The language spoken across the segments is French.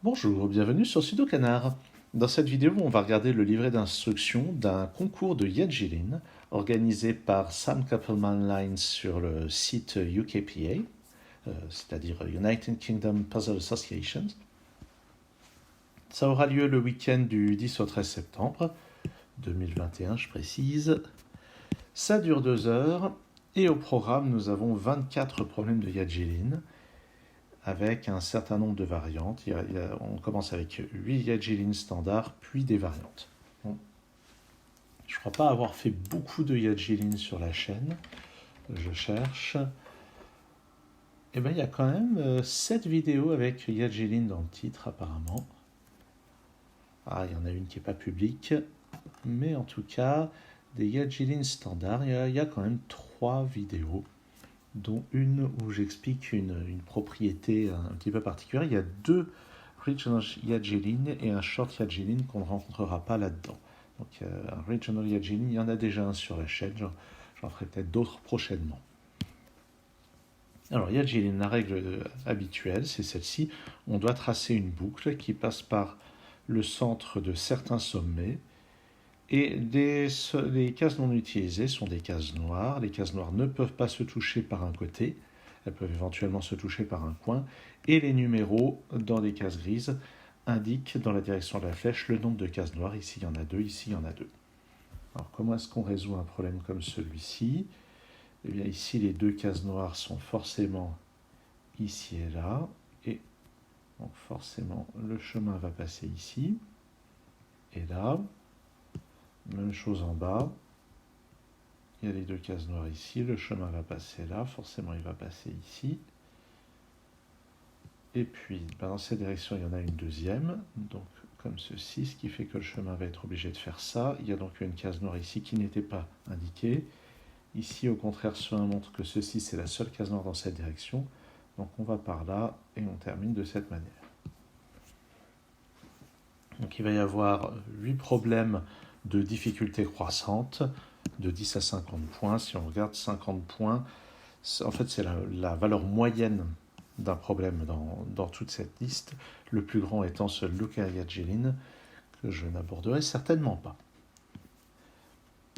Bonjour, bienvenue sur Sudokanar. Dans cette vidéo, on va regarder le livret d'instruction d'un concours de Yadjilin organisé par Sam Kappelman-Lyne sur le site UKPA, c'est-à-dire United Kingdom Puzzle Association. Ça aura lieu le week-end du 10 au 13 septembre 2021, je précise. Ça dure 2 heures et au programme, nous avons 24 problèmes de Yadjilin avec un certain nombre de variantes. On commence avec 8 Yadjilin standards, puis des variantes. Bon. Je ne crois pas avoir fait beaucoup de Yadjilin sur la chaîne. Je cherche. Et bien, il y a quand même 7 vidéos avec Yadjilin dans le titre, apparemment. Ah, il y en a une qui n'est pas publique. Mais en tout cas, des Yadjilin standards, il y a quand même 3 vidéos, dont une où j'explique une propriété un petit peu particulière. Il y a 2 Regional Yadjilin et un Short Yadjilin qu'on ne rencontrera pas là-dedans. Donc un Regional Yadjilin, il y en a déjà un sur la chaîne, j'en ferai peut-être d'autres prochainement. Alors Yadjilin, la règle habituelle, c'est celle-ci. On doit tracer une boucle qui passe par le centre de certains sommets. Et les cases non utilisées sont des cases noires. Les cases noires ne peuvent pas se toucher par un côté. Elles peuvent éventuellement se toucher par un coin. Et les numéros dans les cases grises indiquent dans la direction de la flèche le nombre de cases noires. Ici, il y en a 2, ici, il y en a 2. Alors, comment est-ce qu'on résout un problème comme celui-ci? Eh bien, ici, les 2 cases noires sont forcément ici et là. Et donc, forcément, le chemin va passer ici et là. Même chose en bas. Il y a les 2 cases noires ici. Le chemin va passer là. Forcément, il va passer ici. Et puis, dans cette direction, il y en a une deuxième. Donc, comme ceci, ce qui fait que le chemin va être obligé de faire ça. Il y a donc une case noire ici qui n'était pas indiquée. Ici, au contraire, cela montre que ceci, c'est la seule case noire dans cette direction. Donc, on va par là et on termine de cette manière. Donc, il va y avoir 8 problèmes de difficulté croissante, de 10 à 50 points. Si on regarde 50 points, en fait, c'est la valeur moyenne d'un problème dans toute cette liste, le plus grand étant ce Luca Yadjilin, que je n'aborderai certainement pas.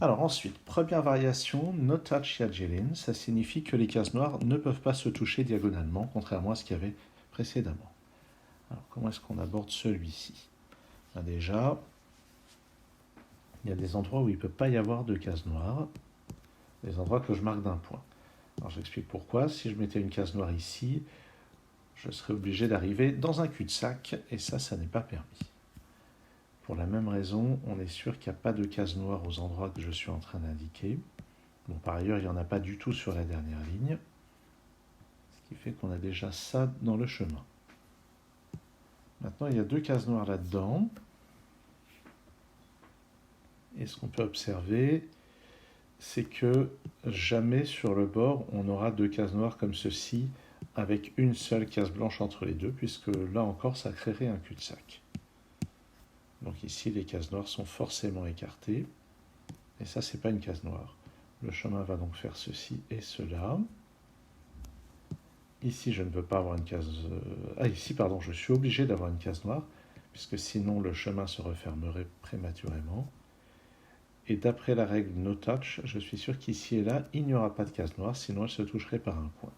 Alors ensuite, première variation, no touch Yadjilin, ça signifie que les cases noires ne peuvent pas se toucher diagonalement, contrairement à ce qu'il y avait précédemment. Alors comment est-ce qu'on aborde celui-ci? Déjà, il y a des endroits où il ne peut pas y avoir de cases noires, des endroits que je marque d'un point. Alors j'explique pourquoi. Si je mettais une case noire ici, je serais obligé d'arriver dans un cul-de-sac, et ça n'est pas permis. Pour la même raison, on est sûr qu'il n'y a pas de case noire aux endroits que je suis en train d'indiquer. Bon, par ailleurs, il n'y en a pas du tout sur la dernière ligne, ce qui fait qu'on a déjà ça dans le chemin. Maintenant, il y a 2 cases noires là-dedans. Et ce qu'on peut observer, c'est que jamais sur le bord, on aura 2 cases noires comme ceci, avec une seule case blanche entre les deux, puisque là encore, ça créerait un cul-de-sac. Donc ici, les cases noires sont forcément écartées. Et ça, c'est pas une case noire. Le chemin va donc faire ceci et cela. Ici, je ne veux pas avoir une case... ici, pardon, je suis obligé d'avoir une case noire, puisque sinon le chemin se refermerait prématurément. Et d'après la règle no touch, je suis sûr qu'ici et là, il n'y aura pas de case noire, sinon elle se toucherait par un coin.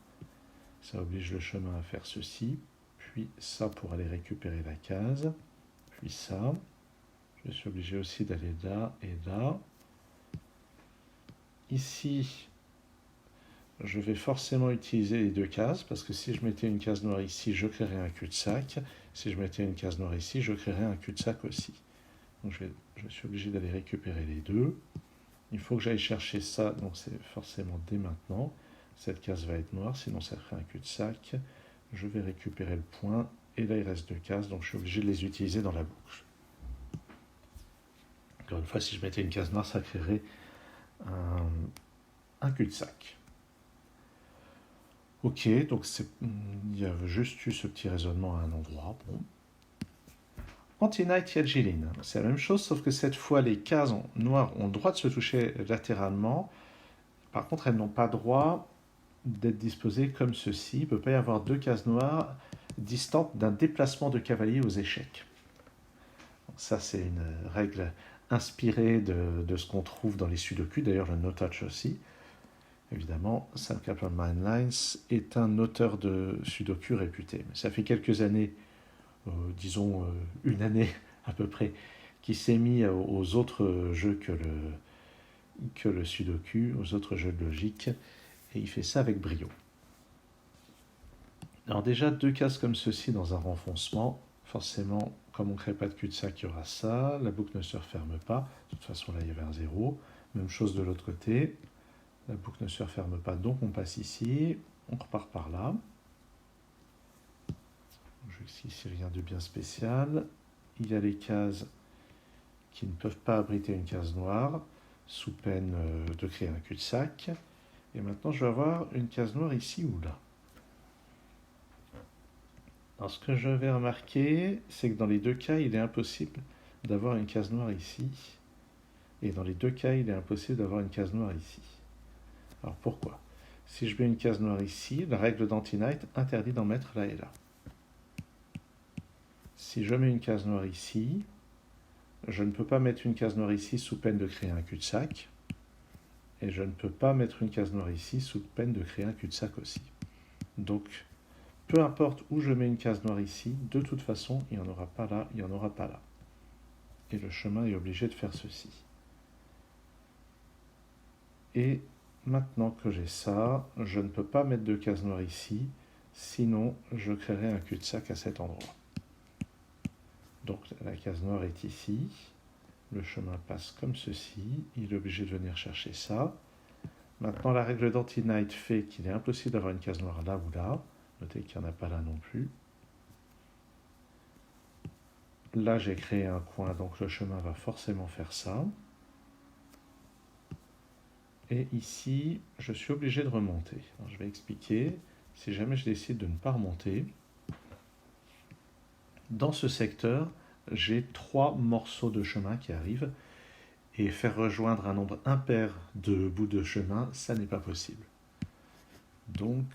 Ça oblige le chemin à faire ceci, puis ça pour aller récupérer la case, puis ça. Je suis obligé aussi d'aller là et là. Ici, je vais forcément utiliser les 2 cases, parce que si je mettais une case noire ici, je créerais un cul-de-sac. Si je mettais une case noire ici, je créerais un cul-de-sac aussi. Donc je suis obligé d'aller récupérer les 2. Il faut que j'aille chercher ça, donc c'est forcément dès maintenant. Cette case va être noire, sinon ça ferait un cul-de-sac. Je vais récupérer le point, et là il reste 2 cases, donc je suis obligé de les utiliser dans la boucle. Encore une fois, si je mettais une case noire, ça créerait un cul-de-sac. Ok, donc il y a juste eu ce petit raisonnement à un endroit. Bon. Anti-Night Yadjilin, c'est la même chose, sauf que cette fois, les cases noires ont le droit de se toucher latéralement. Par contre, elles n'ont pas droit d'être disposées comme ceci. Il ne peut pas y avoir 2 cases noires distante d'un déplacement de cavalier aux échecs. Donc ça, c'est une règle inspirée de ce qu'on trouve dans les sudoku, d'ailleurs le no-touch aussi. Évidemment, Sam Kaplan-Meier est un auteur de sudoku réputé. Mais ça fait quelques années, disons une année à peu près, qu'il s'est mis aux autres jeux que le sudoku, aux autres jeux de logique, et il fait ça avec brio. Alors déjà, deux cases comme ceci dans un renfoncement, forcément, comme on ne crée pas de cul-de-sac, il y aura ça, la boucle ne se referme pas, de toute façon là il y avait un 0, même chose de l'autre côté, la boucle ne se referme pas, donc on passe ici, on repart par là. Ici, rien de bien spécial. Il y a les cases qui ne peuvent pas abriter une case noire, sous peine de créer un cul-de-sac. Et maintenant, je vais avoir une case noire ici ou là. Alors, ce que je vais remarquer, c'est que dans les deux cas, il est impossible d'avoir une case noire ici. Et dans les deux cas, il est impossible d'avoir une case noire ici. Alors, pourquoi? Si je mets une case noire ici, la règle d'Anti-Knight interdit d'en mettre là et là. Si je mets une case noire ici, je ne peux pas mettre une case noire ici sous peine de créer un cul-de-sac. Et je ne peux pas mettre une case noire ici sous peine de créer un cul-de-sac aussi. Donc, peu importe où je mets une case noire ici, de toute façon, il n'y en aura pas là, il n'y en aura pas là. Et le chemin est obligé de faire ceci. Et maintenant que j'ai ça, je ne peux pas mettre de case noire ici, sinon je créerai un cul-de-sac à cet endroit. Donc la case noire est ici, le chemin passe comme ceci, il est obligé de venir chercher ça. Maintenant la règle d'Anti-Knight fait qu'il est impossible d'avoir une case noire là ou là, notez qu'il n'y en a pas là non plus. Là j'ai créé un coin, donc le chemin va forcément faire ça. Et ici, je suis obligé de remonter. Alors, je vais expliquer, si jamais je décide de ne pas remonter, dans ce secteur, j'ai 3 morceaux de chemin qui arrivent, et faire rejoindre un nombre impair de bouts de chemin, ça n'est pas possible. Donc,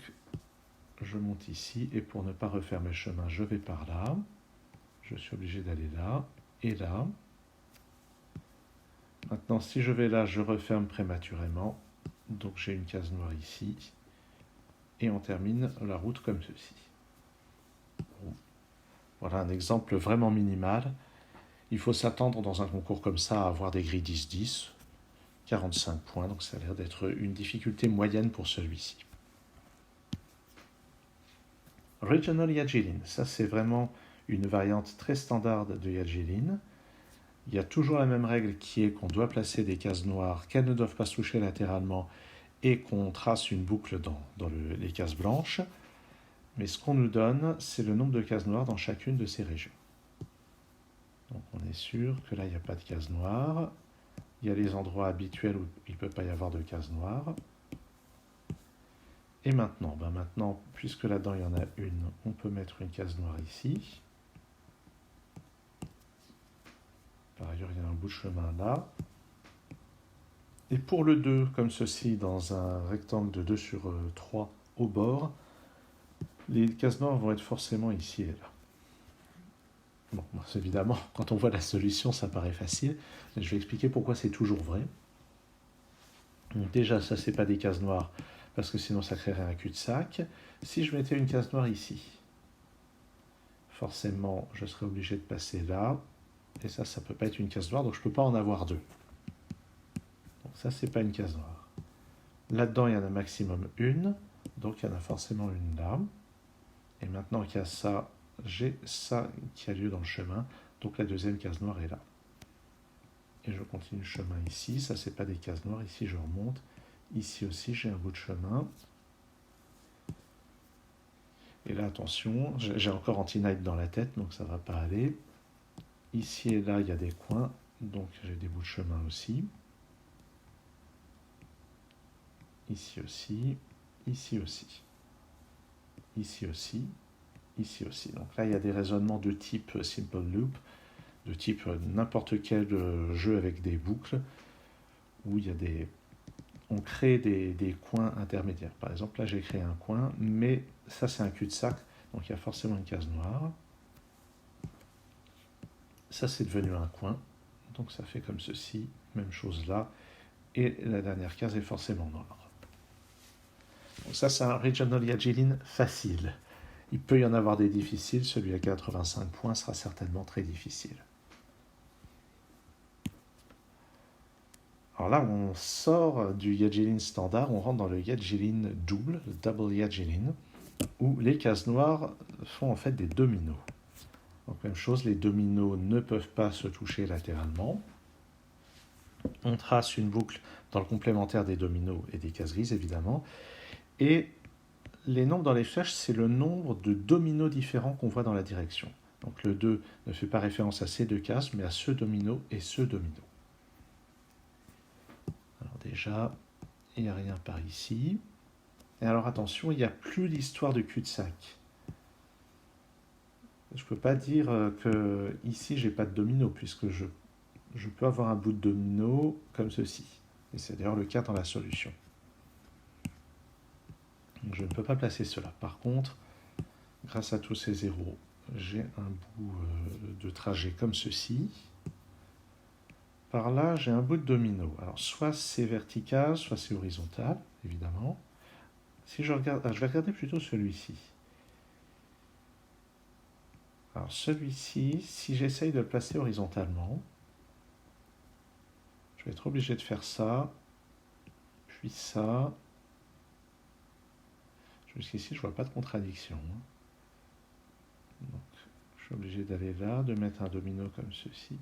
je monte ici, et pour ne pas refaire mes chemins, je vais par là. Je suis obligé d'aller là, et là. Maintenant, si je vais là, je referme prématurément. Donc j'ai une case noire ici. Et on termine la route comme ceci. Bon. Voilà un exemple vraiment minimal. Il faut s'attendre dans un concours comme ça à avoir des grilles 10-10, 45 points. Donc ça a l'air d'être une difficulté moyenne pour celui-ci. Regional Yagilin, ça c'est vraiment une variante très standard de Yagilin. Il y a toujours la même règle qui est qu'on doit placer des cases noires, qu'elles ne doivent pas se toucher latéralement et qu'on trace une boucle dans les cases blanches. Mais ce qu'on nous donne, c'est le nombre de cases noires dans chacune de ces régions. Donc on est sûr que là, il n'y a pas de cases noires. Il y a les endroits habituels où il ne peut pas y avoir de cases noires. Et maintenant, puisque là-dedans, il y en a une, on peut mettre une case noire ici. Par ailleurs, il y a un bout de chemin là. Et pour le 2, comme ceci, dans un rectangle de 2 sur 3 au bord, les cases noires vont être forcément ici et là. Bon, évidemment, quand on voit la solution, ça paraît facile. Mais je vais expliquer pourquoi c'est toujours vrai. Donc déjà, ça, c'est pas des cases noires, parce que sinon, ça créerait un cul-de-sac. Si je mettais une case noire ici, forcément, je serais obligé de passer là. Et ça ne peut pas être une case noire, donc je ne peux pas en avoir deux. Donc ça, c'est pas une case noire. Là-dedans, il y en a maximum une, donc il y en a forcément une là. Et maintenant qu'il y a ça, j'ai ça qui a lieu dans le chemin, donc la deuxième case noire est là. Et je continue le chemin ici, ça c'est pas des cases noires, ici je remonte. Ici aussi, j'ai un bout de chemin. Et là, attention, j'ai encore Anti-Knight dans la tête, donc ça ne va pas aller. Ici et là, il y a des coins, donc j'ai des bouts de chemin aussi. Ici aussi, ici aussi, ici aussi, ici aussi. Donc là, il y a des raisonnements de type simple loop, de type n'importe quel jeu avec des boucles, où il y a on crée des coins intermédiaires. Par exemple, là, j'ai créé un coin, mais ça, c'est un cul-de-sac, Donc il y a forcément une case noire. Ça, c'est devenu un coin. Donc ça fait comme ceci. Même chose là. Et la dernière case est forcément noire. Donc ça, c'est un Regional Yajelin facile. Il peut y en avoir des difficiles. Celui à 85 points sera certainement très difficile. Alors là, on sort du Yajelin standard, on rentre dans le Yajelin double, le Double Yajelin, où les cases noires font en fait des dominos. Donc même chose, les dominos ne peuvent pas se toucher latéralement. On trace une boucle dans le complémentaire des dominos et des cases grises, évidemment. Et les nombres dans les flèches, c'est le nombre de dominos différents qu'on voit dans la direction. Donc le 2 ne fait pas référence à ces deux cases, mais à ce domino et ce domino. Alors déjà, il n'y a rien par ici. Et alors attention, il n'y a plus l'histoire de cul-de-sac. Je ne peux pas dire que ici, j'ai pas de domino, puisque je peux avoir un bout de domino comme ceci. Et c'est d'ailleurs le cas dans la solution. Donc je ne peux pas placer cela. Par contre, grâce à tous ces zéros, j'ai un bout de trajet comme ceci. Par là, j'ai un bout de domino. Alors, soit c'est vertical, soit c'est horizontal, évidemment. Si je regarde, je vais regarder plutôt celui-ci. Alors, celui-ci, si j'essaye de le placer horizontalement, je vais être obligé de faire ça, puis ça. Jusqu'ici, je ne vois pas de contradiction. Donc, je suis obligé d'aller là, de mettre un domino comme ceci.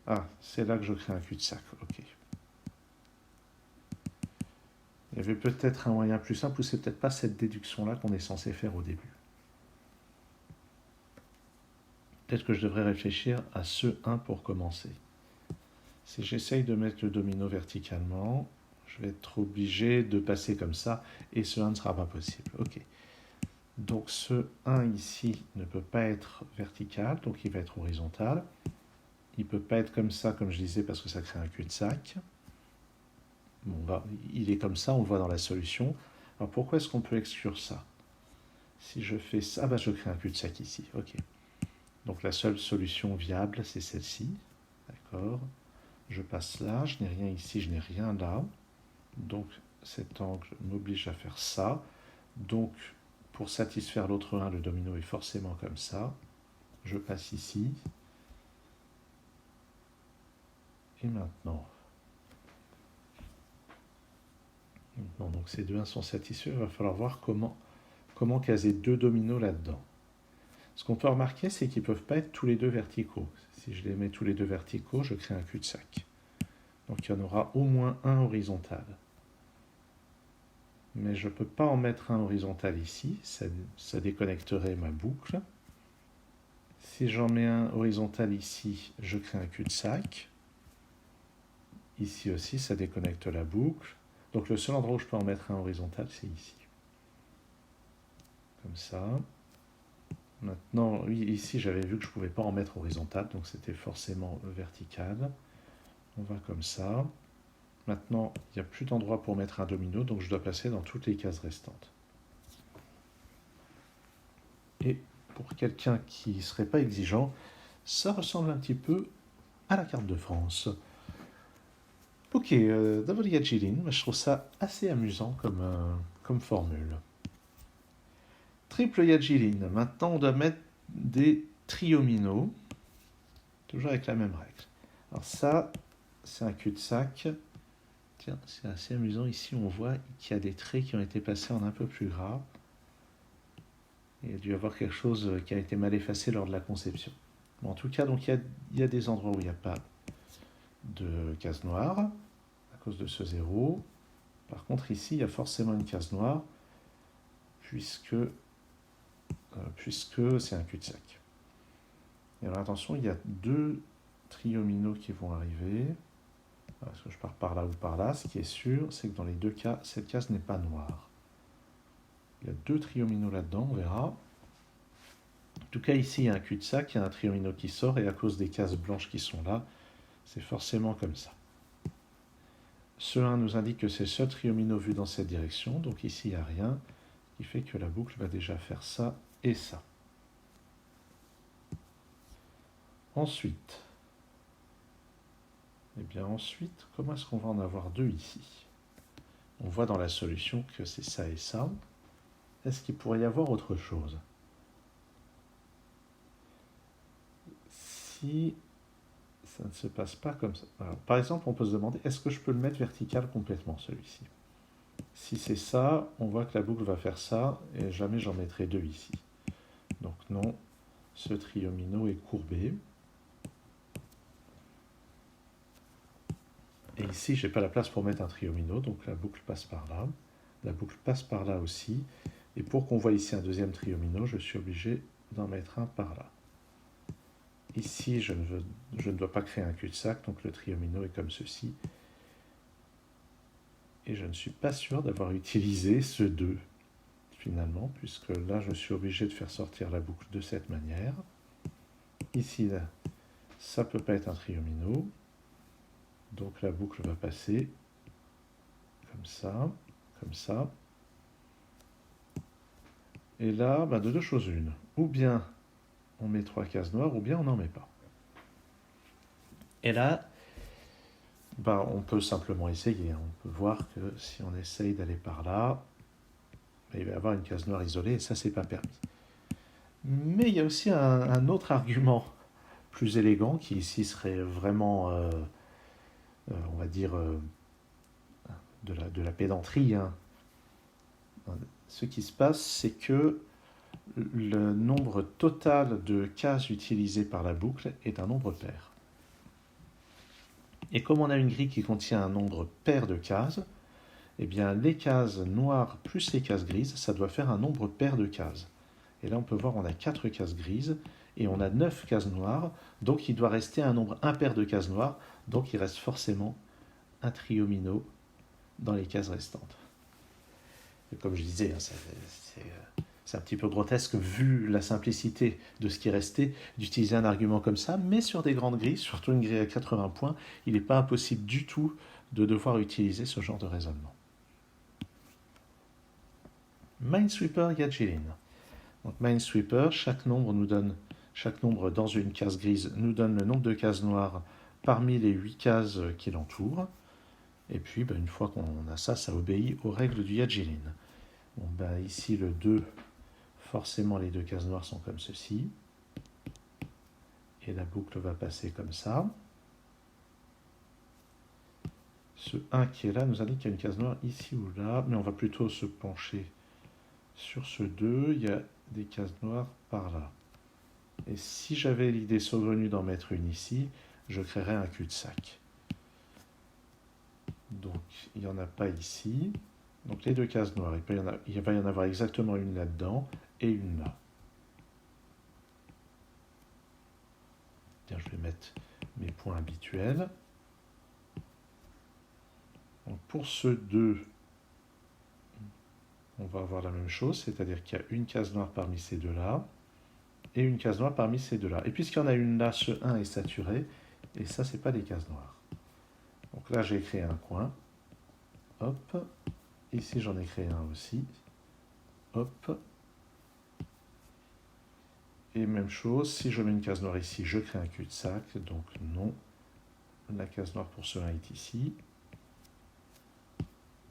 Ah, c'est là que je crée un cul-de-sac. Ok. Il y avait peut-être un moyen plus simple, ou c'est peut-être pas cette déduction-là qu'on est censé faire au début. Peut-être que je devrais réfléchir à ce 1 pour commencer. Si j'essaye de mettre le domino verticalement, je vais être obligé de passer comme ça, et ce 1 ne sera pas possible. Ok. Donc ce 1 ici ne peut pas être vertical, donc il va être horizontal. Il ne peut pas être comme ça, comme je disais, parce que ça crée un cul-de-sac. Bon, il est comme ça, on le voit dans la solution. Alors pourquoi est-ce qu'on peut exclure ça? Si je fais ça, je crée un cul-de-sac ici. Ok. Donc la seule solution viable, c'est celle-ci. D'accord. Je passe là, je n'ai rien ici, je n'ai rien là. Donc cet angle m'oblige à faire ça. Donc pour satisfaire l'autre 1, le domino est forcément comme ça. Je passe ici. Et maintenant, donc ces deux 1 sont satisfaits, il va falloir voir comment caser deux dominos là-dedans. Ce qu'on peut remarquer, c'est qu'ils ne peuvent pas être tous les deux verticaux. Si je les mets tous les deux verticaux, je crée un cul-de-sac. Donc il y en aura au moins un horizontal. Mais je ne peux pas en mettre un horizontal ici, ça déconnecterait ma boucle. Si j'en mets un horizontal ici, je crée un cul-de-sac. Ici aussi, ça déconnecte la boucle. Donc le seul endroit où je peux en mettre un horizontal, c'est ici. Comme ça. Maintenant, oui, ici, j'avais vu que je ne pouvais pas en mettre horizontal, donc c'était forcément vertical. On va comme ça. Maintenant, il n'y a plus d'endroit pour mettre un domino, donc je dois passer dans toutes les cases restantes. Et pour quelqu'un qui ne serait pas exigeant, ça ressemble un petit peu à la carte de France. Ok, Double Yajelin, je trouve ça assez amusant comme formule. Triple Yajelin, maintenant on doit mettre des triominos, toujours avec la même règle. Alors ça, c'est un cul-de-sac. Tiens, c'est assez amusant, ici on voit qu'il y a des traits qui ont été passés en un peu plus gras. Il y a dû y avoir quelque chose qui a été mal effacé lors de la conception. Bon, en tout cas, donc il y a des endroits où il n'y a pas de case noire, à cause de ce 0. Par contre, ici, il y a forcément une case noire, puisque c'est un cul-de-sac. Et alors attention, il y a deux triominos qui vont arriver. Est-ce que je pars par là ou par là? Ce qui est sûr, c'est que dans les deux cas, cette case n'est pas noire. Il y a deux triominos là-dedans, on verra. En tout cas, ici, il y a un cul-de-sac, il y a un triomino qui sort, et à cause des cases blanches qui sont là, c'est forcément comme ça. Ce 1 nous indique que c'est le seul triomino vu dans cette direction, donc ici, il n'y a rien, ce qui fait que la boucle va déjà faire ça et ça. Ensuite, comment est-ce qu'on va en avoir deux ici? On voit dans la solution que c'est ça et ça. Est-ce qu'il pourrait y avoir autre chose? Si ça ne se passe pas comme ça. Alors, par exemple, on peut se demander, est-ce que je peux le mettre vertical complètement, celui-ci? Si c'est ça, on voit que la boucle va faire ça, et jamais j'en mettrai deux ici. Donc non, ce triomino est courbé. Et ici, je n'ai pas la place pour mettre un triomino, donc la boucle passe par là. La boucle passe par là aussi. Et pour qu'on voit ici un deuxième triomino, je suis obligé d'en mettre un par là. Ici, je ne dois pas créer un cul-de-sac, donc le triomino est comme ceci. Et je ne suis pas sûr d'avoir utilisé ce 2, finalement, puisque là, je suis obligé de faire sortir la boucle de cette manière. Ici, là, ça ne peut pas être un triomino. Donc la boucle va passer comme ça, comme ça. Et là, de deux choses une. Ou bien on met 3 cases noires, ou bien on n'en met pas. Et là, on peut simplement essayer. On peut voir que si on essaye d'aller par là, il va y avoir une case noire isolée, et ça, c'est pas permis. Mais il y a aussi un autre argument plus élégant, qui ici serait vraiment, on va dire, de la pédanterie. Hein. Ce qui se passe, c'est que le nombre total de cases utilisées par la boucle est un nombre pair. Et comme on a une grille qui contient un nombre pair de cases, eh bien les cases noires plus les cases grises, ça doit faire un nombre pair de cases. Et là on peut voir on a 4 cases grises et on a 9 cases noires, donc il doit rester un nombre impair de cases noires, donc il reste forcément un triomino dans les cases restantes. Et comme je disais, c'est un petit peu grotesque vu la simplicité de ce qui est resté d'utiliser un argument comme ça, mais sur des grandes grilles, surtout une grille à 80 points, il n'est pas impossible du tout de devoir utiliser ce genre de raisonnement. Minesweeper Yagellin. Donc Minesweeper, chaque nombre dans une case grise nous donne le nombre de cases noires parmi les 8 cases qui l'entourent. Et puis, une fois qu'on a ça, ça obéit aux règles du Yagellin. Bon, ici, le 2, forcément, les deux cases noires sont comme ceci. Et la boucle va passer comme ça. Ce 1 qui est là nous indique qu'il y a une case noire ici ou là, mais on va plutôt se pencher sur ce 2. Il y a des cases noires par là. Et si j'avais l'idée saugrenue d'en mettre une ici, je créerais un cul-de-sac. Donc, il n'y en a pas ici. Donc, les deux cases noires, il va y en avoir exactement une là-dedans et une là. Bien, je vais mettre mes points habituels. Donc, pour ce 2, on va avoir la même chose, c'est-à-dire qu'il y a une case noire parmi ces deux-là et une case noire parmi ces deux-là. Et puisqu'il y en a une là, ce 1 est saturé, et ça, ce n'est pas des cases noires. Donc là, j'ai créé un coin. Hop. Ici, j'en ai créé un aussi. Hop. Et même chose, si je mets une case noire ici, je crée un cul-de-sac. Donc non, la case noire pour ce 1 est ici.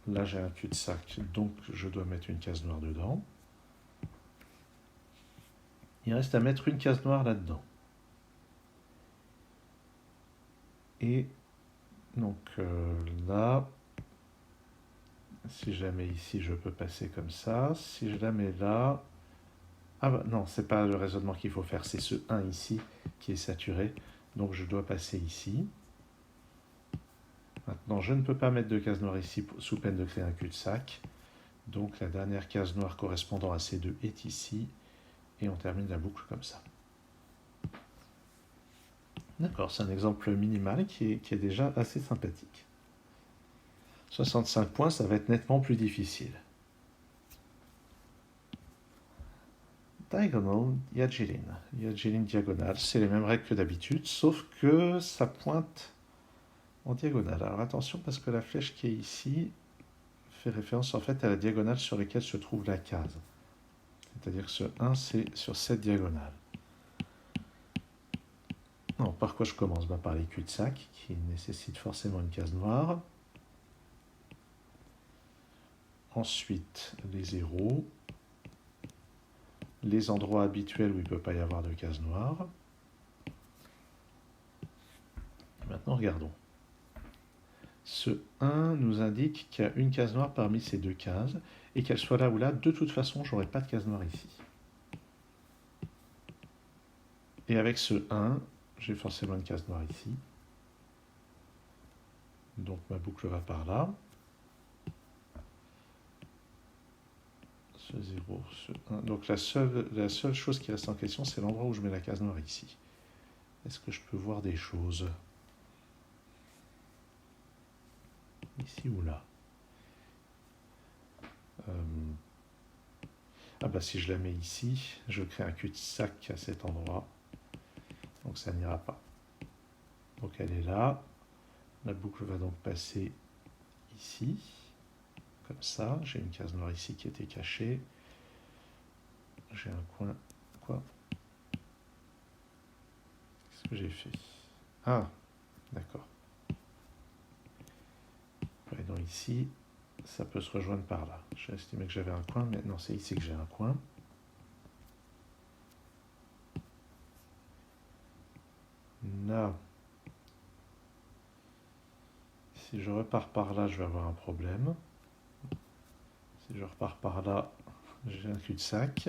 Là, j'ai un cul-de-sac, donc je dois mettre une case noire dedans. Il reste à mettre une case noire là-dedans. Et donc là, si je la mets ici, je peux passer comme ça. Si je la mets là... non, c'est pas le raisonnement qu'il faut faire, c'est ce 1 ici qui est saturé. Donc je dois passer ici. Maintenant, je ne peux pas mettre de case noire ici sous peine de créer un cul-de-sac. Donc la dernière case noire correspondant à ces deux est ici. Et on termine la boucle comme ça. D'accord, c'est un exemple minimal qui est déjà assez sympathique. 65 points, ça va être nettement plus difficile. Diagonal Yagellin. Yagellin diagonale, c'est les mêmes règles que d'habitude, sauf que ça pointe en diagonale. Alors attention parce que la flèche qui est ici fait référence en fait à la diagonale sur laquelle se trouve la case. C'est-à-dire que ce 1, c'est sur cette diagonale. Alors, par quoi je commence? Par les cul-de-sac, qui nécessitent forcément une case noire. Ensuite, les zéros. Les endroits habituels où il ne peut pas y avoir de case noire. Maintenant, regardons. Ce 1 nous indique qu'il y a une case noire parmi ces deux cases, et qu'elle soit là ou là, de toute façon, je n'aurai pas de case noire ici. Et avec ce 1, j'ai forcément une case noire ici. Donc ma boucle va par là. Ce 0, ce 1. Donc la seule chose qui reste en question, c'est l'endroit où je mets la case noire ici. Est-ce que je peux voir des choses? Ici ou là? Si je la mets ici, je crée un cul-de-sac à cet endroit. Donc ça n'ira pas. Donc elle est là. La boucle va donc passer ici. Comme ça. J'ai une case noire ici qui était cachée. J'ai un coin. Quoi? Qu'est-ce que j'ai fait? Ah, d'accord. Donc ici, ça peut se rejoindre par là. J'ai estimé que j'avais un coin, mais non, c'est ici que j'ai un coin. Là, si je repars par là, je vais avoir un problème. Si je repars par là, j'ai un cul-de-sac.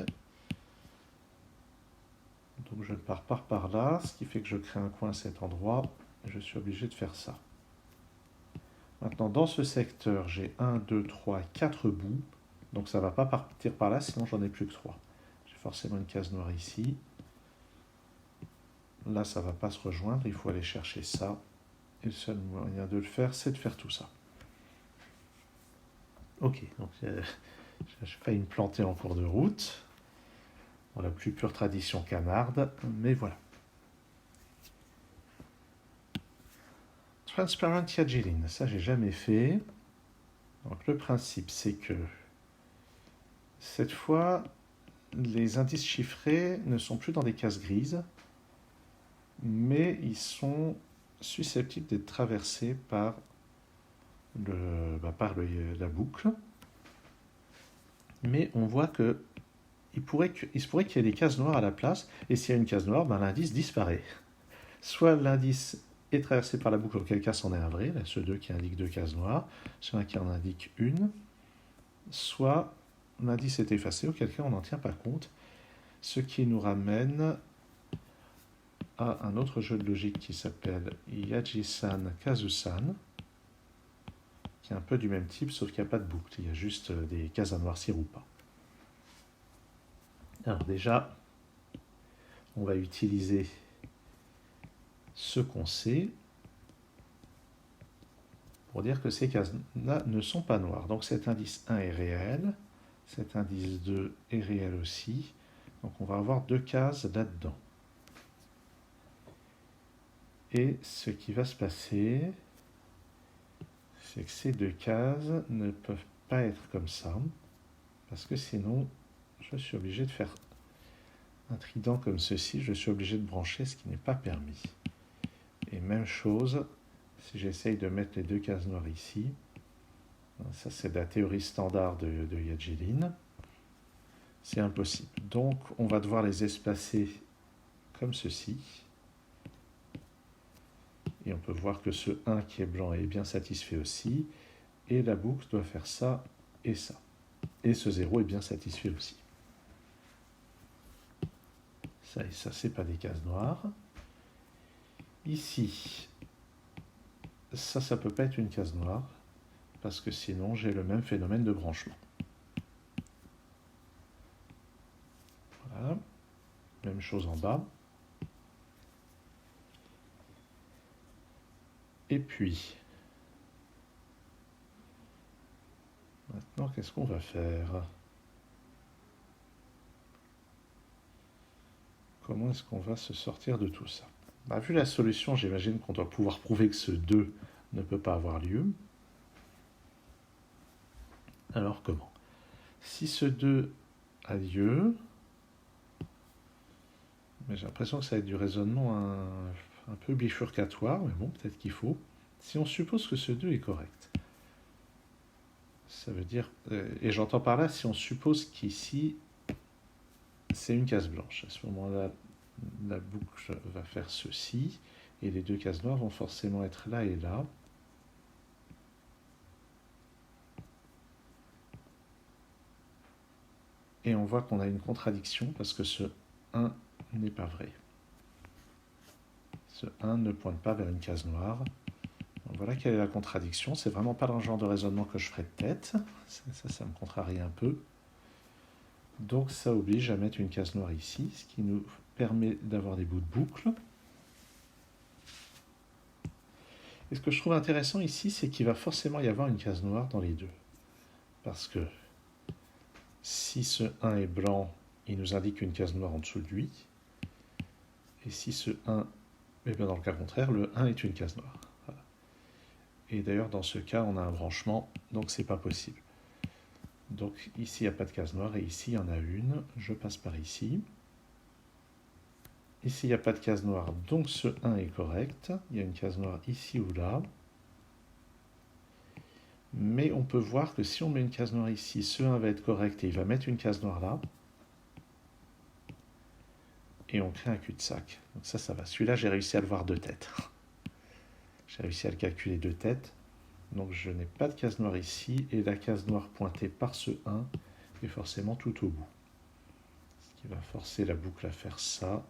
Donc je ne pars pas par là, ce qui fait que je crée un coin à cet endroit. Je suis obligé de faire ça. Maintenant, dans ce secteur, j'ai 1, 2, 3, 4 bouts. Donc ça ne va pas partir par là, sinon j'en ai plus que 3. J'ai forcément une case noire ici. Là, ça ne va pas se rejoindre, il faut aller chercher ça. Et le seul moyen de le faire, c'est de faire tout ça. Ok, donc j'ai failli me planter en cours de route. Dans la plus pure tradition canarde, mais voilà. Transparent Yageline, ça j'ai jamais fait. Donc le principe c'est que cette fois, les indices chiffrés ne sont plus dans des cases grises, mais ils sont susceptibles d'être traversés par la boucle. Mais on voit que il se pourrait qu'il y ait des cases noires à la place, et s'il y a une case noire, l'indice disparaît. Soit l'indice est traversé par la boucle, auquel cas c'en est un vrai, ce 2 qui indique deux cases noires, soit un qui en indique une, soit l'indice est effacé, auquel cas on n'en tient pas compte, ce qui nous ramène à un autre jeu de logique qui s'appelle Yaji-san Kazu-san, qui est un peu du même type, sauf qu'il n'y a pas de boucle, il y a juste des cases à noircir ou pas. Alors déjà, on va utiliser ce qu'on sait pour dire que ces cases-là ne sont pas noires. Donc cet indice 1 est réel, cet indice 2 est réel aussi. Donc on va avoir deux cases là-dedans. Et ce qui va se passer, c'est que ces deux cases ne peuvent pas être comme ça, parce que sinon, je suis obligé de faire un trident comme ceci, je suis obligé de brancher, ce qui n'est pas permis. Et même chose, si j'essaye de mettre les deux cases noires ici, ça c'est la théorie standard de Yageline, c'est impossible. Donc on va devoir les espacer comme ceci. Et on peut voir que ce 1 qui est blanc est bien satisfait aussi. Et la boucle doit faire ça et ça. Et ce 0 est bien satisfait aussi. Ça et ça, c'est pas des cases noires. Ici, ça peut pas être une case noire, parce que sinon j'ai le même phénomène de branchement. Voilà. Même chose en bas. Et puis, maintenant, qu'est-ce qu'on va faire? Comment est-ce qu'on va se sortir de tout ça? Vu la solution, j'imagine qu'on doit pouvoir prouver que ce 2 ne peut pas avoir lieu. Alors comment? Si ce 2 Adieu. Mais j'ai l'impression que ça va être du raisonnement un peu bifurcatoire, mais bon, peut-être qu'il faut. Si on suppose que ce 2 est correct, ça veut dire, et j'entends par là, si on suppose qu'ici, c'est une case blanche, à ce moment-là, la boucle va faire ceci, et les deux cases noires vont forcément être là et là. Et on voit qu'on a une contradiction parce que ce 1 n'est pas vrai. Ce 1 ne pointe pas vers une case noire. Donc voilà quelle est la contradiction. C'est vraiment pas dans le genre de raisonnement que je ferais de tête. Ça me contrarie un peu. Donc ça oblige à mettre une case noire ici, ce qui nous permet d'avoir des bouts de boucle. Et ce que je trouve intéressant ici, c'est qu'il va forcément y avoir une case noire dans les deux. Parce que si ce 1 est blanc, il nous indique une case noire en dessous de lui. Et si ce 1, eh bien dans le cas contraire, le 1 est une case noire. Voilà. Et d'ailleurs, dans ce cas, on a un branchement, donc c'est pas possible. Donc ici, il n'y a pas de case noire, et ici, il y en a une. Je passe par ici. Ici, il n'y a pas de case noire, donc ce 1 est correct. Il y a une case noire ici ou là. Mais on peut voir que si on met une case noire ici, ce 1 va être correct et il va mettre une case noire là. Et on crée un cul-de-sac. Donc ça va. Celui-là, j'ai réussi à le voir de tête. J'ai réussi à le calculer de tête. Donc je n'ai pas de case noire ici, et la case noire pointée par ce 1 est forcément tout au bout. Ce qui va forcer la boucle à faire ça,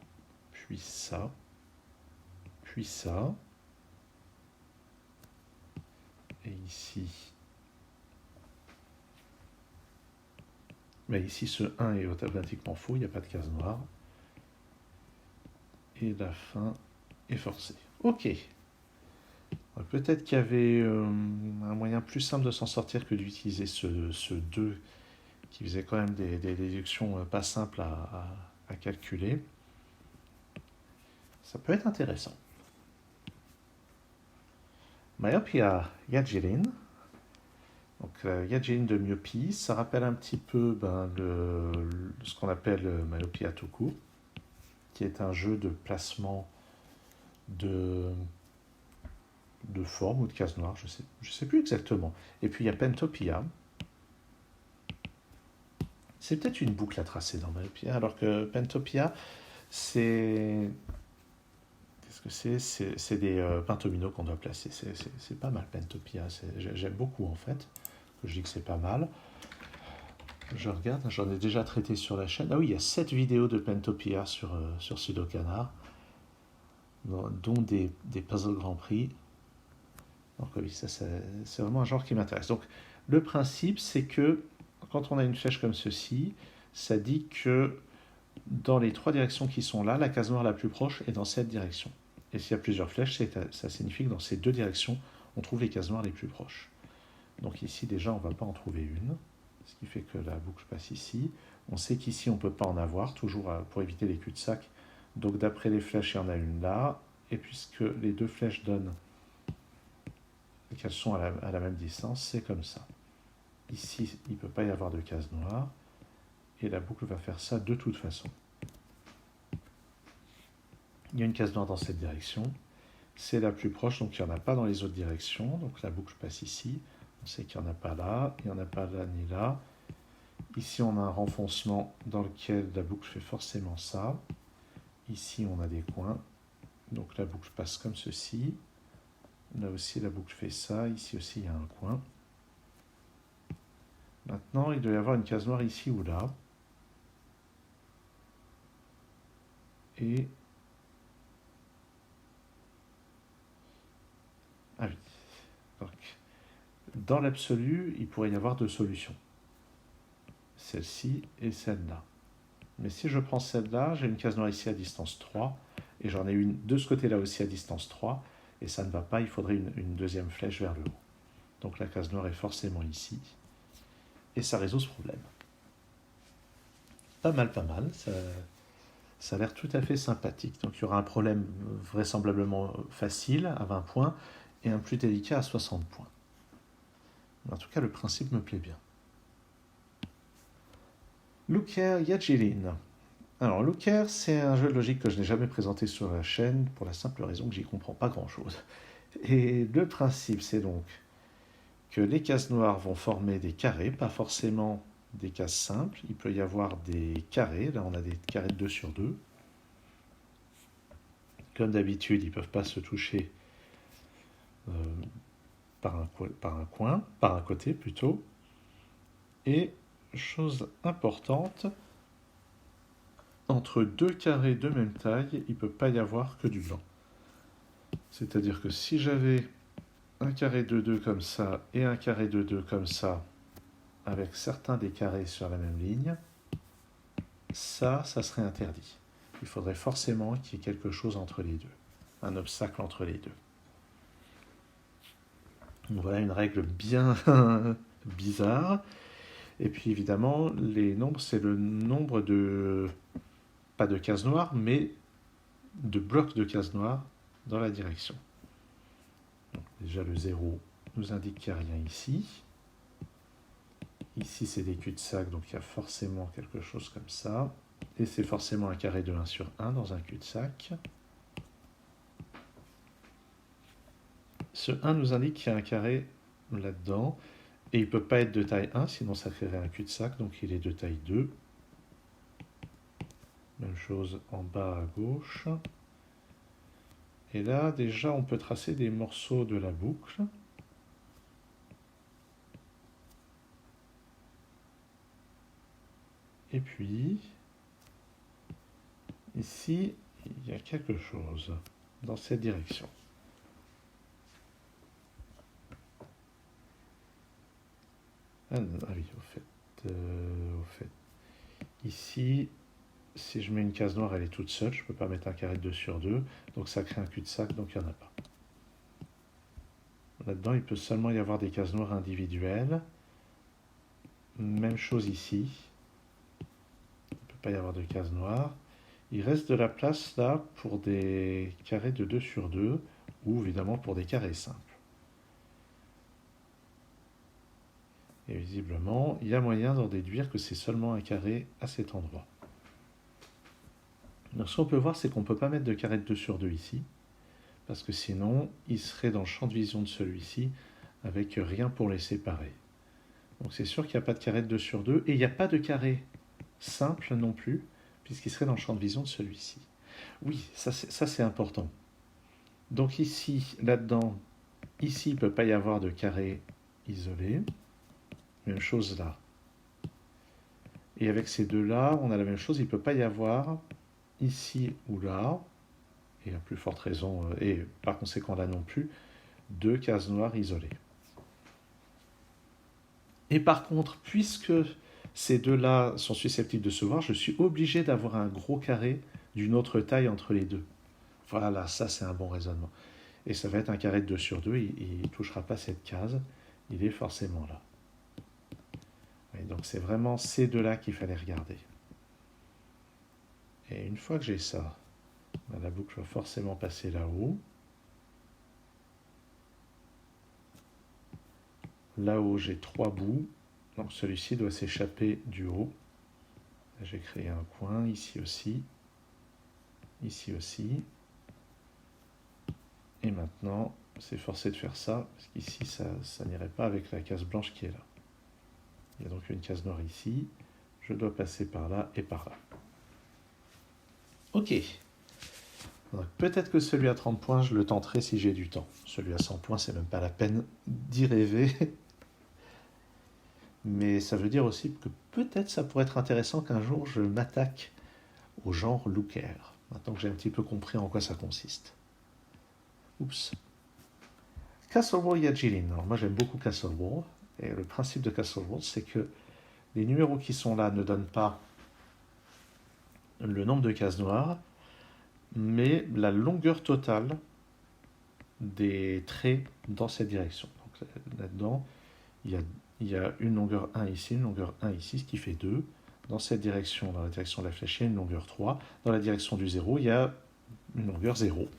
puis ça, puis ça. Et ici, mais ici ce 1 est automatiquement faux, il n'y a pas de case noire. Et la fin est forcée. Ok. Peut-être qu'il y avait un moyen plus simple de s'en sortir que d'utiliser ce 2 qui faisait quand même des déductions pas simples à calculer. Ça peut être intéressant. Myopia Yagellin. Donc Yagellin de myopie, ça rappelle un petit peu ce qu'on appelle myopia tout court, qui est un jeu de placement de forme ou de case noire, je sais plus exactement. Et puis il y a Pentopia. C'est peut-être une boucle à tracer dans Myopia, alors que Pentopia, c'est... Qu'est-ce que c'est? C'est des pentomino qu'on doit placer. C'est pas mal, Pentopia. J'aime beaucoup, en fait. Je dis que c'est pas mal. Je regarde, j'en ai déjà traité sur la chaîne. Ah oui, il y a 7 vidéos de Pentopia sur Sudokanar, dont des puzzles Grand Prix. Donc oui, ça c'est vraiment un genre qui m'intéresse. Donc le principe, c'est que quand on a une flèche comme ceci, ça dit que dans les 3 directions qui sont là, la case noire la plus proche est dans cette direction. Et s'il y a plusieurs flèches, ça signifie que dans ces 2 directions, on trouve les cases noires les plus proches. Donc ici, déjà, on ne va pas en trouver une, ce qui fait que la boucle passe ici. On sait qu'ici, on ne peut pas en avoir, toujours pour éviter les cul-de-sac. Donc d'après les flèches, il y en a une là. Et puisque les 2 flèches donnent qu'elles sont à la même distance, c'est comme ça. Ici, il ne peut pas y avoir de case noire. Et la boucle va faire ça de toute façon. Il y a une case noire dans cette direction. C'est la plus proche, donc il n'y en a pas dans les autres directions. Donc la boucle passe ici. On sait qu'il n'y en a pas là, il n'y en a pas là ni là. Ici, on a un renfoncement dans lequel la boucle fait forcément ça. Ici, on a des coins. Donc la boucle passe comme ceci. Là aussi, la boucle fait ça. Ici aussi, il y a un coin. Maintenant, il doit y avoir une case noire ici ou là. Et... ah oui. Donc, dans l'absolu, il pourrait y avoir 2 solutions. Celle-ci et celle-là. Mais si je prends celle-là, j'ai une case noire ici à distance 3. Et j'en ai une de ce côté-là aussi à distance 3. Et ça ne va pas, il faudrait une deuxième flèche vers le haut. Donc la case noire est forcément ici. Et ça résout ce problème. Pas mal, pas mal. Ça a l'air tout à fait sympathique. Donc il y aura un problème vraisemblablement facile à 20 points et un plus délicat à 60 points. En tout cas, le principe me plaît bien. Looker Yajilin. Alors, Looker, c'est un jeu de logique que je n'ai jamais présenté sur la chaîne pour la simple raison que j'y comprends pas grand-chose. Et le principe, c'est donc que les cases noires vont former des carrés, pas forcément des cases simples. Il peut y avoir des carrés. Là, on a des carrés de 2 sur 2. Comme d'habitude, ils ne peuvent pas se toucher par un côté plutôt. Et, chose importante, entre deux carrés de même taille, il ne peut pas y avoir que du blanc. C'est-à-dire que si j'avais un carré de 2 comme ça et un carré de 2 comme ça, avec certains des carrés sur la même ligne, ça serait interdit. Il faudrait forcément qu'il y ait quelque chose entre les deux, un obstacle entre les deux. Donc voilà une règle bien bizarre. Et puis évidemment, les nombres, c'est le nombre de, pas de cases noires, mais de blocs de cases noires dans la direction. Donc déjà le 0 nous indique qu'il n'y a rien ici. Ici c'est des cul-de-sac, donc il y a forcément quelque chose comme ça. Et c'est forcément un carré de 1 sur 1 dans un cul-de-sac. Ce 1 nous indique qu'il y a un carré là-dedans. Et il ne peut pas être de taille 1, sinon ça créerait un cul-de-sac, donc il est de taille 2. Même chose en bas à gauche. Et là, déjà, on peut tracer des morceaux de la boucle. Et puis, ici, il y a quelque chose dans cette direction. Ah oui, au fait, ici, si je mets une case noire, elle est toute seule, je ne peux pas mettre un carré de 2 sur 2, donc ça crée un cul-de-sac, donc il n'y en a pas. Là-dedans, il peut seulement y avoir des cases noires individuelles. Même chose ici. Il ne peut pas y avoir de cases noires. Il reste de la place là pour des carrés de 2 sur 2, ou évidemment pour des carrés simples. Et visiblement, il y a moyen d'en déduire que c'est seulement un carré à cet endroit. Donc ce qu'on peut voir, c'est qu'on ne peut pas mettre de carré de 2 sur 2 ici, parce que sinon, il serait dans le champ de vision de celui-ci, avec rien pour les séparer. Donc c'est sûr qu'il n'y a pas de carré de 2 sur 2, et il n'y a pas de carré simple non plus, puisqu'il serait dans le champ de vision de celui-ci. Oui, ça c'est important. Donc ici, là-dedans, ici, il ne peut pas y avoir de carré isolé. Même chose là. Et avec ces deux-là, on a la même chose, il ne peut pas y avoir ici ou là, et à plus forte raison, et par conséquent là non plus, deux cases noires isolées. Et par contre, puisque ces deux-là sont susceptibles de se voir, je suis obligé d'avoir un gros carré d'une autre taille entre les deux. Voilà, ça c'est un bon raisonnement. Et ça va être un carré de 2 sur 2, il ne touchera pas cette case, il est forcément là. Et donc c'est vraiment ces deux-là qu'il fallait regarder. Et une fois que j'ai ça, la boucle va forcément passer là-haut. Là-haut, j'ai 3 bouts, donc celui-ci doit s'échapper du haut. J'ai créé un coin, ici aussi, et maintenant, c'est forcé de faire ça, parce qu'ici, ça n'irait pas avec la case blanche qui est là. Il y a donc une case noire ici, je dois passer par là et par là. Ok. Peut-être que celui à 30 points, je le tenterai si j'ai du temps. Celui à 100 points, c'est même pas la peine d'y rêver. Mais ça veut dire aussi que peut-être ça pourrait être intéressant qu'un jour je m'attaque au genre Looker, maintenant que j'ai un petit peu compris en quoi ça consiste. Oups. Castle Wall Yajilin. Alors moi j'aime beaucoup Castle Wall, et le principe de Castle Wall, c'est que les numéros qui sont là ne donnent pas le nombre de cases noires, mais la longueur totale des traits dans cette direction. Donc là-dedans, il y a une longueur 1 ici, une longueur 1 ici, ce qui fait 2. Dans cette direction, dans la direction de la flèche, il y a une longueur 3. Dans la direction du 0, il y a une longueur 0.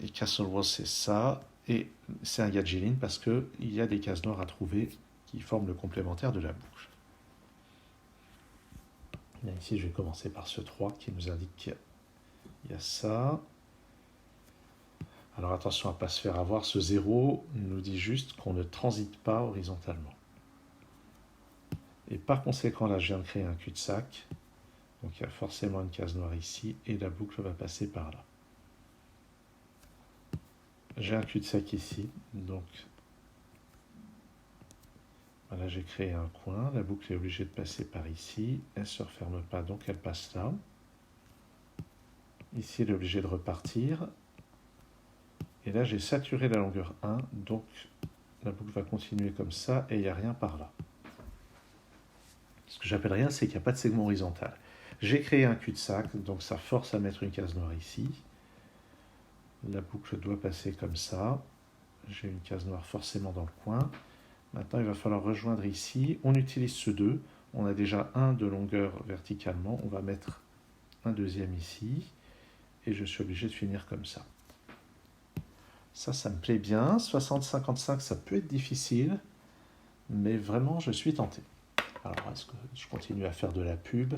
Et Castle Wall, c'est ça. Et c'est un Yajilin parce qu'il y a des cases noires à trouver qui forment le complémentaire de la boucle. Bien, ici, je vais commencer par ce 3 qui nous indique qu'il y a ça. Alors attention à ne pas se faire avoir, ce 0 nous dit juste qu'on ne transite pas horizontalement. Et par conséquent, là, je viens de créer un cul-de-sac. Donc il y a forcément une case noire ici, et la boucle va passer par là. J'ai un cul-de-sac ici, donc voilà, j'ai créé un coin, la boucle est obligée de passer par ici, elle ne se referme pas, donc elle passe là. Ici, elle est obligée de repartir. Et là, j'ai saturé la longueur 1, donc la boucle va continuer comme ça, et il n'y a rien par là. Ce que j'appelle rien, c'est qu'il n'y a pas de segment horizontal. J'ai créé un cul-de-sac, donc ça force à mettre une case noire ici. La boucle doit passer comme ça. J'ai une case noire forcément dans le coin. Maintenant, il va falloir rejoindre ici. On utilise ce 2. On a déjà un de longueur verticalement. On va mettre un deuxième ici. Et je suis obligé de finir comme ça. Ça me plaît bien. 60-55, ça peut être difficile. Mais vraiment, je suis tenté. Alors, est-ce que je continue à faire de la pub?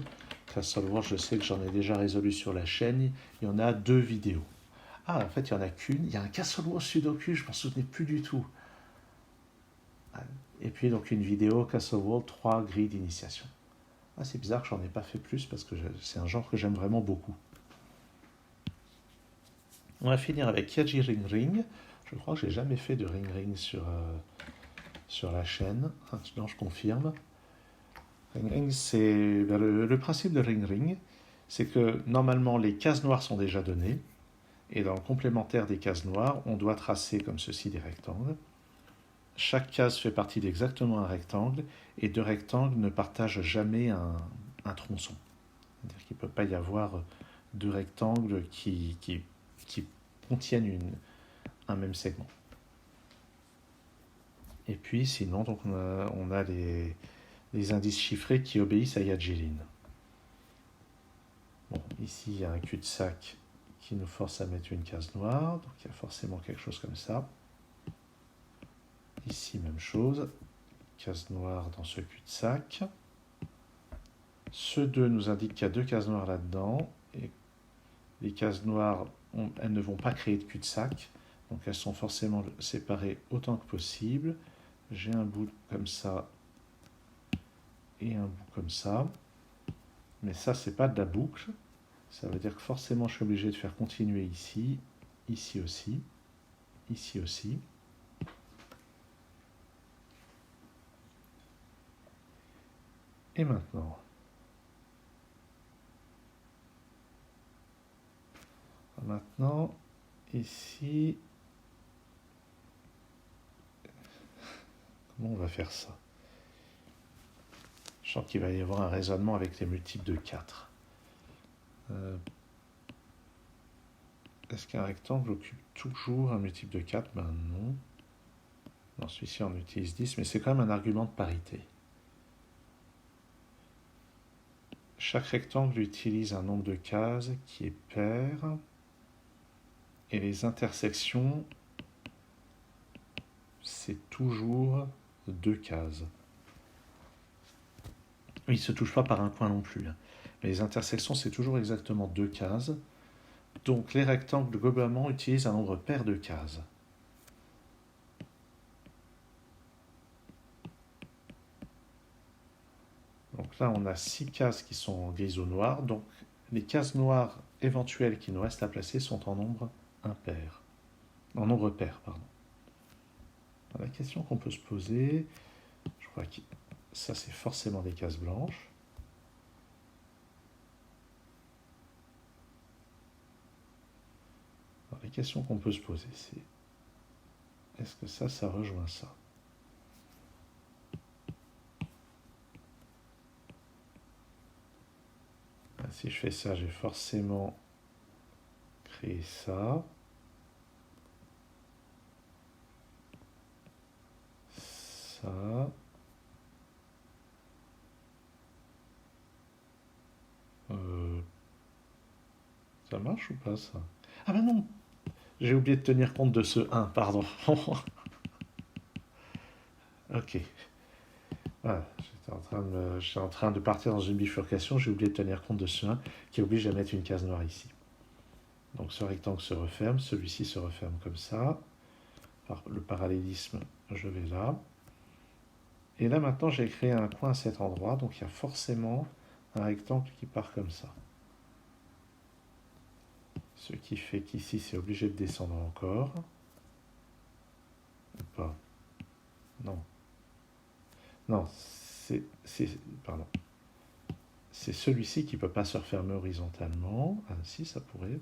Castle World, je sais que j'en ai déjà résolu sur la chaîne. Il y en a 2 vidéos. Ah, en fait, il n'y en a qu'une. Il y a un Castle World Sudoku, je ne m'en souvenais plus du tout. Et puis, donc, une vidéo Castle World 3 grilles d'initiation. Ah, c'est bizarre que j'en ai pas fait plus parce que c'est un genre que j'aime vraiment beaucoup. On va finir avec Yaji Ring Ring. Je crois que j'ai jamais fait de Ring Ring sur la chaîne. Non, je confirme. Ring Ring, c'est le principe de Ring Ring, c'est que normalement les cases noires sont déjà données, et dans le complémentaire des cases noires, on doit tracer comme ceci des rectangles. Chaque case fait partie d'exactement un rectangle, et 2 rectangles ne partagent jamais un tronçon. C'est-à-dire qu'il ne peut pas y avoir 2 rectangles qui contiennent un même segment. Et puis sinon, donc on a les indices chiffrés qui obéissent à Yaji-Lin. Bon, ici il y a un cul-de-sac qui nous force à mettre une case noire, donc il y a forcément quelque chose comme ça. Ici, même chose, case noire dans ce cul-de-sac. Ce 2 nous indique qu'il y a 2 cases noires là-dedans, et les cases noires, elles ne vont pas créer de cul-de-sac, donc elles sont forcément séparées autant que possible. J'ai un bout comme ça et un bout comme ça, mais ça, c'est pas de la boucle. Ça veut dire que forcément, je suis obligé de faire continuer ici, ici aussi, ici aussi. Et maintenant, ici, comment on va faire ça? Je sens qu'il va y avoir un raisonnement avec les multiples de 4. Est-ce qu'un rectangle occupe toujours un multiple de 4? Ben non. Dans celui-ci, on utilise 10, mais c'est quand même un argument de parité. Chaque rectangle utilise un nombre de cases qui est pair, et les intersections, c'est toujours 2 cases. Il ne se touche pas par un point non plus. Mais les intersections, c'est toujours exactement 2 cases. Donc les rectangles, globalement, utilisent un nombre pair de cases. Donc là, on a 6 cases qui sont grises ou noires. Donc les cases noires éventuelles qui nous restent à placer sont en nombre impair. En nombre pair, pardon. La question qu'on peut se poser, je crois que ça, c'est forcément des cases blanches. Alors, la question qu'on peut se poser, c'est est-ce que ça rejoint ça? Si je fais ça, j'ai forcément créé ça. Ça. Ça marche ou pas, ça? Ah ben non! J'ai oublié de tenir compte de ce 1, pardon. Ok. Voilà, J'étais en train de partir dans une bifurcation, j'ai oublié de tenir compte de ce 1 qui oblige à mettre une case noire ici. Donc ce rectangle se referme, celui-ci se referme comme ça. Par le parallélisme, je vais là. Et là maintenant j'ai créé un coin à cet endroit, donc il y a forcément un rectangle qui part comme ça. Ce qui fait qu'ici c'est obligé de descendre encore. Ou pas? Non. Non, pardon. C'est celui-ci qui ne peut pas se refermer horizontalement. Ah si, ça pourrait.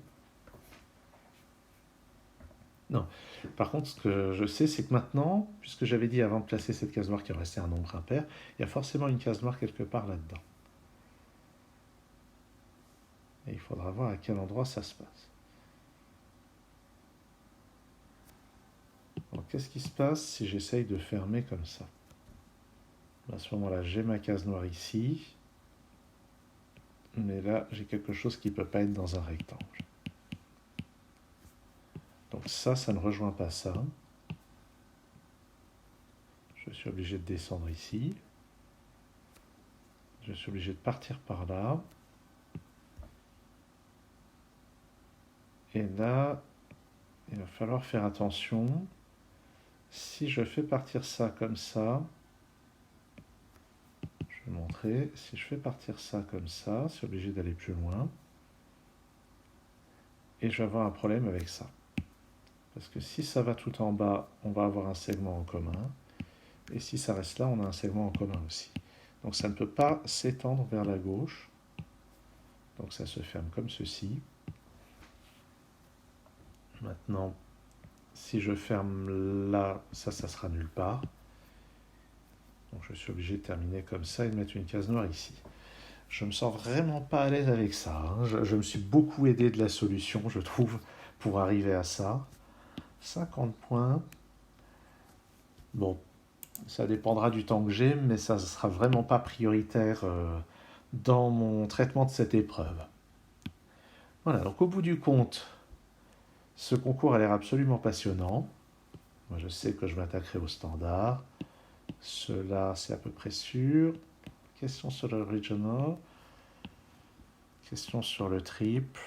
Non. Par contre, ce que je sais, c'est que maintenant, puisque j'avais dit avant de placer cette case noire qu'il restait un nombre impair, il y a forcément une case noire quelque part là-dedans. Et il faudra voir à quel endroit ça se passe. Donc, qu'est-ce qui se passe si j'essaye de fermer comme ça? À ce moment-là, j'ai ma case noire ici. Mais là, j'ai quelque chose qui ne peut pas être dans un rectangle. Donc ça ne rejoint pas ça. Je suis obligé de descendre ici. Je suis obligé de partir par là. Et là, il va falloir faire attention. Si je fais partir ça comme ça, je vais montrer. Si je fais partir ça comme ça, c'est obligé d'aller plus loin. Et je vais avoir un problème avec ça. Parce que si ça va tout en bas, on va avoir un segment en commun. Et si ça reste là, on a un segment en commun aussi. Donc ça ne peut pas s'étendre vers la gauche. Donc ça se ferme comme ceci. Maintenant, si je ferme là, ça sera nulle part. Donc je suis obligé de terminer comme ça et de mettre une case noire ici. Je me sens vraiment pas à l'aise avec ça. Hein. Je me suis beaucoup aidé de la solution, je trouve, pour arriver à ça. 50 points. Bon, ça dépendra du temps que j'ai, mais ça ne sera vraiment pas prioritaire dans mon traitement de cette épreuve. Voilà, donc au bout du compte, ce concours a l'air absolument passionnant. Moi, je sais que je m'attaquerai au standard. Cela, c'est à peu près sûr. Question sur le regional. Question sur le triple.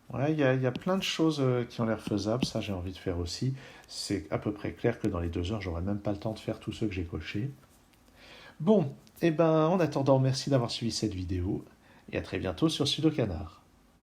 Ouais, il y a plein de choses qui ont l'air faisables. Ça, j'ai envie de faire aussi. C'est à peu près clair que dans les 2 heures, j'aurai même pas le temps de faire tous ceux que j'ai cochés. Bon, et ben, en attendant, merci d'avoir suivi cette vidéo. Et à très bientôt sur Sudocanard.